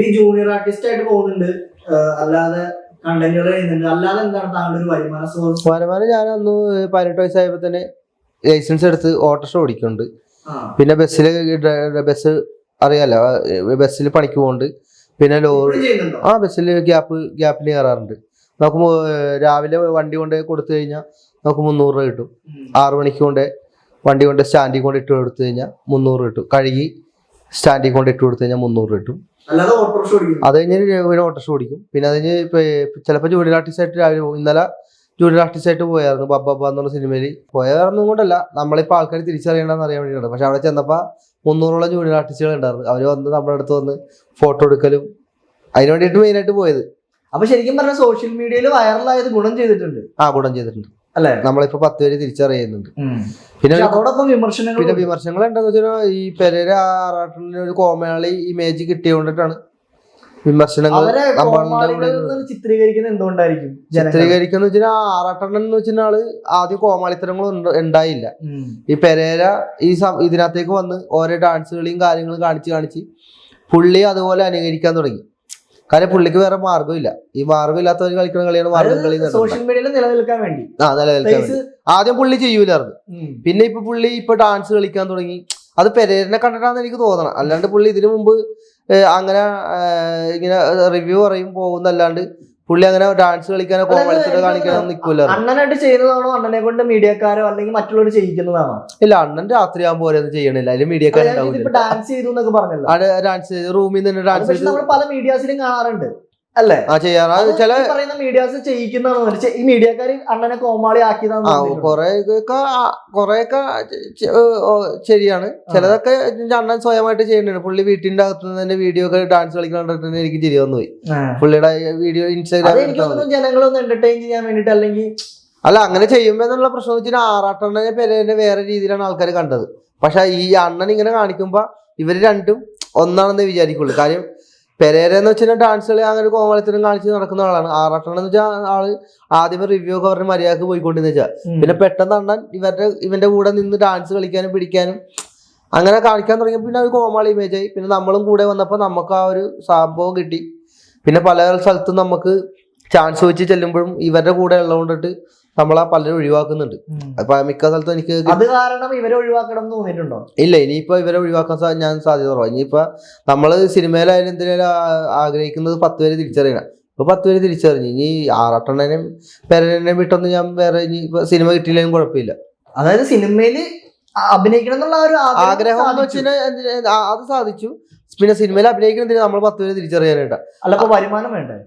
ഈ junior artist ആയിട്ട് പോകുന്നുണ്ട്, അല്ലാതെ കണ്ടന്റുകൾ ചെയ്യുന്നുണ്ട്, അല്ലാതെ എന്താണ് താങ്കളുടെ ഒരു വരുമാന സോഴ്സ്? വരുമാനം ഞാൻ അന്ന് 18 വയസ്സായപ്പോ തന്നെ ലൈസൻസ് എടുത്ത് ഓട്ടോറിക്ഷ ഓടിക്കുന്നുണ്ട്. പിന്നെ ബസ് അറിയാലോ, ബസ്സിൽ പണിക്ക് പോകുന്നുണ്ട്. പിന്നെ ലോറി ബസ്സിൽ ഗ്യാപ്പിൽ കയറാറുണ്ട്. നമുക്ക് രാവിലെ വണ്ടി കൊണ്ട് കൊടുത്തു കഴിഞ്ഞാൽ നമുക്ക് 300 രൂപ കിട്ടും. 6 മണിക്ക് കൊണ്ട് വണ്ടി കൊണ്ട് സ്റ്റാൻഡിൽ കൊണ്ട് ഇട്ട് കൊടുത്തു കഴിഞ്ഞാൽ 300 കിട്ടും. കഴുകി സ്റ്റാൻഡിൽ കൊണ്ട് ഇട്ട് കൊടുത്തു കഴിഞ്ഞാൽ 300 കിട്ടും. അത് കഴിഞ്ഞ് ഓട്ടോറിക്ഷ ഓടിക്കും. പിന്നെ അത് കഴിഞ്ഞ് ചിലപ്പോൾ ജൂനിയർ ആർട്ടിസ്റ്റ് രാവിലെ പോകും. ഇന്നലെ ജൂനിയർ ആർട്ടിസ്റ്റ് ആയിട്ട് പോയായിരുന്നു ബബ്ബ എന്നുള്ള സിനിമയിൽ. പോയായിരുന്നു കൊണ്ടല്ല, നമ്മളിപ്പോൾ ആൾക്കാർ തിരിച്ചറിയണമെന്ന് അറിയാൻ വേണ്ടിയിട്ടുണ്ട്. പക്ഷെ അവിടെ ചെന്നപ്പോൾ 300ഓളം ജൂനിയർ ആർട്ടിസ്റ്റുകൾ ഉണ്ടായിരുന്നു. അവർ വന്ന് നമ്മുടെ അടുത്ത് വന്ന് ഫോട്ടോ എടുക്കലും അതിന് വേണ്ടിയിട്ട് മെയിനായിട്ട് പോയത്. അപ്പൊ ശരിക്കും പറഞ്ഞാൽ സോഷ്യൽ മീഡിയയിൽ വൈറലായത് ഗുണം ചെയ്തിട്ടുണ്ട്. ഗുണം ചെയ്തിട്ടുണ്ട് അല്ലെ. നമ്മളിപ്പോ 10 പേര് തിരിച്ചറിയുന്നുണ്ട്. പിന്നെ അതോടൊപ്പം വിമർശനങ്ങൾ എന്താണെന്ന് വെച്ചാൽ ഈ പെരേര ആറാട്ടന് ഒരു കോമാളി ഇമേജ് കിട്ടിയോണ്ടിട്ടാണ് വിമർശനങ്ങൾ. ചിത്രീകരിക്കുന്നത് എന്തുകൊണ്ടായിരിക്കും? ചിത്രീകരിക്കുന്ന വെച്ചാൽ ആറാട്ടണ്ണൻ എന്ന് വെച്ചാൽ ആള് ആദ്യം കോമാളിത്തരങ്ങളും ഉണ്ടായില്ല. ഈ പെരേര ഇതിനകത്തേക്ക് വന്ന് ഓരോ ഡാൻസുകളെയും കാര്യങ്ങളും കാണിച്ച് പുള്ളി അതുപോലെ അനുകരിക്കാൻ തുടങ്ങി. കാര്യം പുള്ളിക്ക് വേറെ മാർഗ്ഗമില്ല. ഈ മാർഗ്ഗമില്ലാത്തവർ കളിക്കുന്ന കളിയാണ് മാർഗ്ഗം കളി. സോഷ്യൽ മീഡിയയിൽ നിലനിൽക്കാൻ വേണ്ടി ആദ്യം പുള്ളി ചെയ്യൂലായിരുന്നു. പിന്നെ പുള്ളി ഡാൻസ് കളിക്കാൻ തുടങ്ങി. അത് പെരേരനെ കണ്ടിട്ടാണെന്ന് എനിക്ക് തോന്നണം. അല്ലാണ്ട് പുള്ളി ഇതിനു മുമ്പ് അങ്ങനെ ഇങ്ങനെ റിവ്യൂ പറയും പോകുന്നല്ലാണ്ട് പുള്ളി അങ്ങനെ ഡാൻസ് കളിക്കാനോ കോമഡിത്തരം കാണിക്കാനോ നിൽക്കൂല. അണ്ണനായിട്ട് ചെയ്യുന്നതാണോ അണ്ണനെ കൊണ്ട് മീഡിയക്കാരോ അല്ലെങ്കിൽ മറ്റുള്ളവർ ചെയ്യിക്കുന്നതാണോ? ഇല്ല, അണ്ണൻ രാത്രിയാകുമ്പോൾ ഒന്നും ചെയ്യണില്ല. അതിൽ മീഡിയക്കാരുണ്ടാവില്ല. ഡാൻസ് ചെയ്തു എന്നൊക്കെ പറഞ്ഞല്ലോ. ഡാൻസ് റൂമിൽ നിന്ന് ഡാൻസ് ചെയ്ത് നമ്മൾ പല മീഡിയാസിലും കാണാറുണ്ട് അല്ലേ? ചെയ്യാറ്. ചില പറയുന്ന മീഡിയാസ് ചെയ്യിക്കുന്നതാണ്. ഈ മീഡിയക്കാർ അണ്ണനെ കോമാളി ആക്കിയതാണ്. കൊറേയൊക്കെ ശരിയാണ്. ചിലതൊക്കെ അണ്ണൻ സ്വയമായിട്ട് ചെയ്യുന്നുണ്ട്. പുള്ളി വീട്ടിന്റെ അകത്ത് തന്നെ വീഡിയോ ഒക്കെ ഡാൻസ് കളിക്കാൻ എനിക്ക് ശരി വന്നു പോയി. പുള്ളിയുടെ വീഡിയോ ഇൻസ്റ്റാഗ്രാമിൽ ജനങ്ങളൊന്ന് എന്റർടൈൻ ചെയ്യാൻ വേണ്ടിട്ട് അല്ലെങ്കിൽ അല്ല അങ്ങനെ ചെയ്യുമ്പോ എന്നുള്ള പ്രശ്നം വെച്ചാൽ ആറാട്ടണ്ണനെ പെരേനെ വേറെ രീതിയിലാണ് ആൾക്കാർ കണ്ടത്. പക്ഷെ ഈ അണ്ണൻ ഇങ്ങനെ കാണിക്കുമ്പോ ഇവര് രണ്ടും ഒന്നാണെന്ന് വിചാരിക്കുള്ളൂ. കാര്യം പെരേര എന്ന് വെച്ചാൽ ഡാൻസ് കളി അങ്ങനെ കോമാളിത്തരം കാണിച്ച് നടക്കുന്ന ആളാണ്. ആറാട്ടണ്ണൻ എന്ന് വെച്ചാൽ ആള് ആദ്യമേ റിവ്യൂ ഒക്കെ പറഞ്ഞ് മര്യാദക്ക് പോയിക്കൊണ്ടിരുന്ന വെച്ചാൽ പിന്നെ പെട്ടെന്ന് അണ്ണൻ ഇവന്റെ കൂടെ നിന്ന് ഡാൻസ് കളിക്കാനും പിടിക്കാനും അങ്ങനെ കാണിക്കാൻ തുടങ്ങിയപ്പോൾ പിന്നെ ഒരു കോമാളി ഇമേജ് ആയി. പിന്നെ നമ്മളും കൂടെ വന്നപ്പോൾ നമുക്ക് ആ ഒരു സംഭവം കിട്ടി. പിന്നെ പല സ്ഥലത്തും നമുക്ക് ചാൻസ് വെച്ച് ചെല്ലുമ്പോഴും ഇവരുടെ കൂടെ ഉള്ളതുകൊണ്ടിട്ട് നമ്മളാ പലരും ഒഴിവാക്കുന്നുണ്ട്. അപ്പൊ മിക്ക സ്ഥലത്തും എനിക്ക് അത് കാരണം ഇവരെ ഒഴിവാക്കണം എന്ന് തോന്നിയിട്ടുണ്ടോ? ഇല്ല, ഇനിയിപ്പോ ഇവരെ ഒഴിവാക്കാൻ ഞാൻ സാധ്യത കുറവാണ്. ഇനിയിപ്പോ നമ്മള് സിനിമയിലായാലും എന്തിനാലും ആഗ്രഹിക്കുന്നത് 10 പേര് തിരിച്ചറിയണം. ഇപ്പൊ 10 പേര് തിരിച്ചറിഞ്ഞു. ഇനി ആറാട്ടണ്ണനെയും പെരേരനെയും വിട്ടൊന്നും ഞാൻ വേറെ ഇനി സിനിമ കിട്ടിയില്ലെങ്കിലും കുഴപ്പമില്ല. അതായത് സിനിമയില് അഭിനയിക്കണം എന്നുള്ള ഒരു ആഗ്രഹം എന്ന് വെച്ചാൽ അത് സാധിച്ചു. പിന്നെ സിനിമയിൽ അഭിനയിക്കണമെങ്കിൽ നമ്മൾ 10 പേര് തിരിച്ചറിയാനായിട്ടാ. അല്ല, വരുമാനം വേണ്ടേ?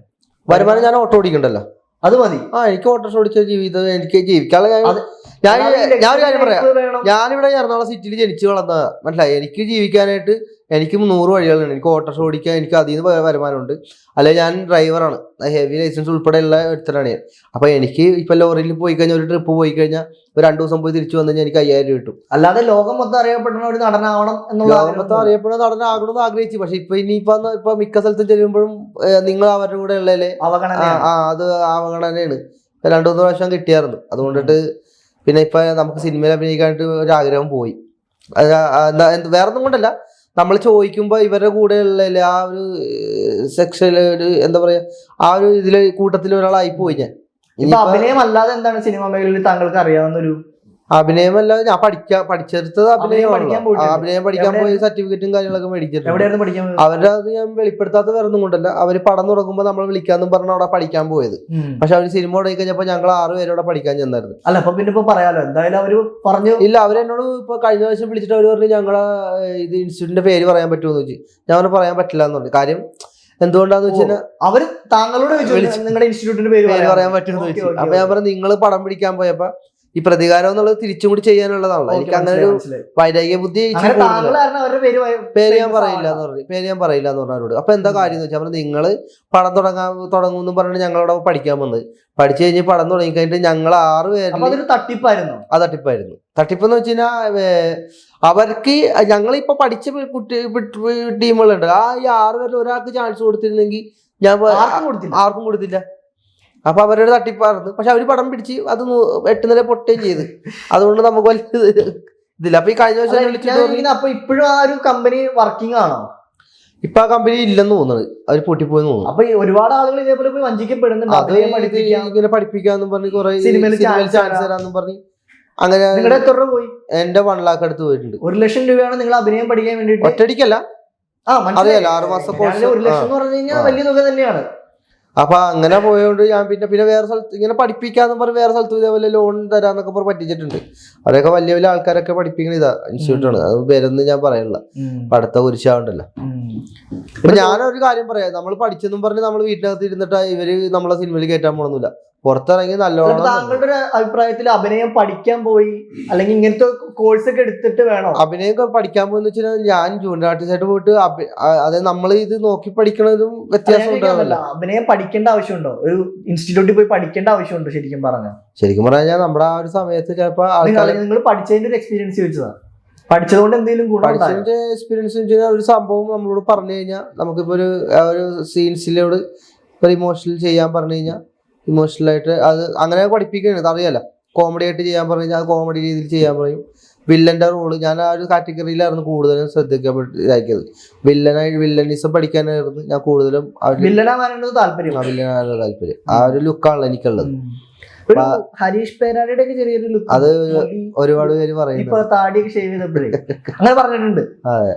വരുമാനം ഞാൻ ഓട്ടോ ഓടിക്കണ്ടല്ലോ, അത് മതി. എനിക്ക് ഓട്ടോറിക്ഷ ഓടിച്ച ജീവിതം എനിക്ക് ജീവിക്കാനുള്ള ഞാനൊരു കാര്യം പറയാം. ഞാനിവിടെ എറണാകുളം സിറ്റിയിൽ ജനിച്ചു വളർന്ന മനസ്സിലായി. എനിക്ക് ജീവിക്കാനായിട്ട് എനിക്ക് 100 വഴികളുണ്ട്. എനിക്ക് ഓട്ടോറിക്ഷ ഓടിക്കാൻ എനിക്ക് അതിൽ നിന്ന് വരുമാനമുണ്ട്. അല്ലെങ്കിൽ ഞാൻ ഡ്രൈവറാണ്, ഹെവി ലൈസൻസ് ഉൾപ്പെടെയുള്ള ഒരുത്തരാണ് ഞാൻ. അപ്പൊ എനിക്ക് ഇപ്പൊ ലോറിയിൽ പോയി കഴിഞ്ഞാൽ ഒരു ട്രിപ്പ് പോയി കഴിഞ്ഞാൽ ഒരു 2 ദിവസം പോയി തിരിച്ചു വന്നു കഴിഞ്ഞാൽ എനിക്ക് 5000 രൂപ കിട്ടും. അല്ലാതെ ലോകം മൊത്തം അറിയപ്പെടുന്ന ഒരു നടനാവണം എന്നുള്ള ലോകം മൊത്തം അറിയപ്പെടുന്ന നടനാകണമെന്ന് ആഗ്രഹിച്ചു. പക്ഷെ ഇപ്പൊ മിക്ക സ്ഥലത്തും ചെല്ലുമ്പോഴും നിങ്ങൾ അവരുടെ കൂടെ ഉള്ളതല്ലേ അത് അവഗണനയാണ്. 2-3 പ്രാവശ്യം കിട്ടിയായിരുന്നു. അതുകൊണ്ടിട്ട് പിന്നെ ഇപ്പൊ നമുക്ക് സിനിമയിൽ അഭിനയിക്കാനായിട്ട് ഒരു ആഗ്രഹം പോയി. വേറൊന്നും കൊണ്ടല്ല, നമ്മൾ ചോദിക്കുമ്പോ ഇവരുടെ കൂടെ ഉള്ള ആ ഒരു സെക്ഷൽ എന്താ പറയാ ആ ഒരു ഇതില് കൂട്ടത്തിൽ ഒരാളായി പോയി ഞാൻ. അഭിനയം അല്ലാതെ എന്താണ് സിനിമ മേഖലയിൽ താങ്കൾക്ക് അറിയാവുന്ന ഒരു അഭിനയമല്ല? ഞാൻ പഠിച്ചെടുത്തത് അഭിനയം പഠിക്കാൻ പോയി സർട്ടിഫിക്കറ്റും കാര്യങ്ങളൊക്കെ മേടിച്ചിട്ടുണ്ട്. അവരുടെ അത് ഞാൻ വെളിപ്പെടുത്താത്ത വേറെ ഒന്നും കൊണ്ടല്ല. അവര് പടം തുടങ്ങുമ്പോൾ നമ്മൾ വിളിക്കാന്നും പറഞ്ഞ അവിടെ പഠിക്കാൻ പോയത്. പക്ഷെ അവര് സിനിമ തുടങ്ങി കഴിഞ്ഞപ്പോ ഞങ്ങൾ 6 പേരോടെ പഠിക്കാൻ ചെന്നായിരുന്നു. അല്ല, അപ്പൊ പിന്നെ ഇപ്പൊ പറയാലോ എന്തായാലും അവര് പറഞ്ഞു. ഇല്ല, അവരെന്നോട് ഇപ്പൊ കഴിഞ്ഞ പ്രാവശ്യം വിളിച്ചിട്ട് അവര് പറഞ്ഞു ഞങ്ങളെ ഇത് ഇൻസ്റ്റിറ്റ്യൂട്ടിന്റെ പേര് പറയാൻ പറ്റുമോ എന്ന് ചോദിച്ചു. ഞാൻ പറയാൻ പറ്റില്ല എന്ന് പറഞ്ഞു. കാര്യം എന്തുകൊണ്ടാന്ന് വെച്ചാൽ അവര് താങ്കളോട് നിങ്ങളുടെ ഇൻസ്റ്റിറ്റ്യൂട്ടിന്റെ പേര് പറയാൻ പറ്റുമെന്ന് ചോദിച്ചു. അപ്പൊ ഞാൻ പറഞ്ഞു നിങ്ങൾ പടം പിടിക്കാൻ പോയപ്പോ ഈ പ്രതികാരം എന്നുള്ളത് തിരിച്ചും കൂടി ചെയ്യാനുള്ളതാണല്ലോ. എനിക്ക് അങ്ങനെ ഒരു വൈരാഗ്യ ബുദ്ധി പേര് ഞാൻ പറയില്ല എന്ന് പറഞ്ഞവരോട്. അപ്പൊ എന്താ കാര്യം എന്ന് വെച്ചാൽ നിങ്ങള് പടം തുടങ്ങുമെന്ന് പറഞ്ഞിട്ട് ഞങ്ങളവിടെ പഠിക്കാൻ വന്നത്. പഠിച്ചു കഴിഞ്ഞ് പടം തുടങ്ങി കഴിഞ്ഞിട്ട് ഞങ്ങൾ 6 പേര് തട്ടിപ്പായിരുന്നു. തട്ടിപ്പെന്ന് വെച്ച് കഴിഞ്ഞാൽ അവർക്ക് ഞങ്ങളിപ്പോ പഠിച്ച ടീമുകളുണ്ട്. ആ ഈ 6 പേരിൽ ഒരാൾക്ക് ചാൻസ് കൊടുത്തിരുന്നെങ്കിൽ ഞാൻ ആർക്കും കൊടുത്തില്ല. അപ്പൊ അവരുടെ തട്ടിപ്പായിരുന്നു. പക്ഷെ അവര് പടം പിടിച്ച് അത് 8 നില പൊട്ടുകയും ചെയ്ത്. അതുകൊണ്ട് നമുക്ക് വലിയ ഇതില്ല. അപ്പൊ ഈ കഴിഞ്ഞ വർഷം അപ്പൊ ഇപ്പോഴും ആ ഒരു കമ്പനി വർക്കിംഗ് ആണോ? ഇപ്പൊ ആ കമ്പനി ഇല്ലെന്ന് തോന്നുന്നത്, അവർ പൊട്ടിപ്പോയെന്ന് തോന്നുന്നു. അപ്പൊ ഒരുപാട് ആളുകൾ ഇതേപോലെ പോയി വഞ്ചിക്കപ്പെടുന്നുണ്ട്. അത് ഇങ്ങനെ പഠിപ്പിക്കാന്നും പറഞ്ഞ് കുറെ സിനിമയിൽ ചാൻസ് തരാന്നും പറഞ്ഞ് അങ്ങനെ. നിങ്ങളുടെ എത്ര രൂപ പോയി? എന്റെ 1 ലക്ഷം അടുത്ത് പോയിട്ടുണ്ട്. 1 ലക്ഷം രൂപയാണ് നിങ്ങൾ അഭിനയം പഠിക്കാൻ വേണ്ടിട്ട്? ഒറ്റടിക്കല്ല, അറിയാലോ, 6 മാസം കോഴ്സ്. 1 ലക്ഷം എന്ന് പറഞ്ഞു കഴിഞ്ഞാൽ വലിയ തുക തന്നെയാണ്. അപ്പൊ അങ്ങനെ പോയോണ്ട് ഞാൻ പിന്നെ വേറെ സ്ഥലത്ത് ഇങ്ങനെ പഠിപ്പിക്കാന്ന് പറഞ്ഞ് വേറെ സ്ഥലത്ത് ഇതേപോലെ ലോൺ തരാന്നൊക്കെ പറഞ്ഞ് പറ്റിച്ചിട്ടുണ്ട്. അവരൊക്കെ വലിയ വലിയ ആൾക്കാരൊക്കെ പഠിപ്പിക്കുന്ന ഇതാ ഇൻസ്റ്റിറ്റ്യൂട്ടാണ്. അത് പേരൊന്നും ഞാൻ പറയണില്ല, പഠിത്ത കുരിശാവണ്ടല്ലോ. അപ്പൊ ഞാനൊരു കാര്യം പറയാം, നമ്മൾ പഠിച്ചെന്നും പറഞ്ഞ് നമ്മൾ വീട്ടിനകത്ത് ഇരുന്നിട്ട് ഇവര് നമ്മളെ സിനിമയിൽ കയറ്റാൻ പോകണമെന്നില്ല. പുറത്തിറങ്ങി നല്ലോണം. താങ്കളുടെ ഒരു അഭിപ്രായത്തിൽ അഭിനയം പഠിക്കാൻ പോയി അല്ലെങ്കിൽ ഇങ്ങനത്തെ കോഴ്സ് ഒക്കെ എടുത്തിട്ട് വേണോ? അഭിനയം പഠിക്കാൻ പോയെന്ന് വെച്ചാൽ ഞാൻ ജൂനിയർ ആർട്ടിസ്റ്റ് ആയിട്ട് പോയിട്ട് അതായത് നമ്മൾ ഇത് നോക്കി പഠിക്കണതും വ്യത്യാസം ഉണ്ടാവില്ല. അഭിനയം പഠിക്കേണ്ട ആവശ്യമുണ്ടോ? ഒരു ഇൻസ്റ്റിറ്റ്യൂട്ടിൽ പോയി പഠിക്കേണ്ട ആവശ്യമുണ്ടോ? ശരിക്കും പറഞ്ഞാൽ നമ്മുടെ ആ ഒരു സമയത്ത് ചിലപ്പോ നിങ്ങൾ പഠിച്ചതിന്റെ ഒരു എക്സ്പീരിയൻസ് ചോദിച്ചതാണ്. പഠിച്ചതുകൊണ്ട് എന്തെങ്കിലും പഠിച്ചതിന്റെ എക്സ്പീരിയൻസ് ഒരു സംഭവം നമ്മളോട് പറഞ്ഞു കഴിഞ്ഞാൽ നമുക്കിപ്പോ ഒരു സീൻസിലോട് ഒരു ഇമോഷണൽ ചെയ്യാൻ പറഞ്ഞു കഴിഞ്ഞാൽ ഇമോഷണലായിട്ട് അത് അങ്ങനെ പഠിപ്പിക്കുന്നത് അറിയാലോ. കോമഡി ആയിട്ട് ചെയ്യാൻ പറഞ്ഞു കഴിഞ്ഞാൽ അത് കോമഡി രീതിയിൽ ചെയ്യാൻ പറയും. വില്ലന്റെ റോള് ഞാൻ ആ ഒരു കാറ്റഗറിയിലായിരുന്നു കൂടുതലും ശ്രദ്ധിക്കാക്കിയത്. വില്ലനിസം പഠിക്കാനായിരുന്നു ഞാൻ കൂടുതലും. വില്ലനാകാനാണ് താല്പര്യം. ആ ഒരു ലുക്കാണല്ലോ എനിക്കുള്ളത്. ഹരീഷ് പേരാടിയുടെ ചെറിയൊരു ലുക്ക് അത് ഒരുപാട് പേര് പറയുന്നു. താടിയൊക്കെ ഷേവ് ചെയ്തപ്പോഴേ അങ്ങനെ പറഞ്ഞിട്ടുണ്ട്. അതെ.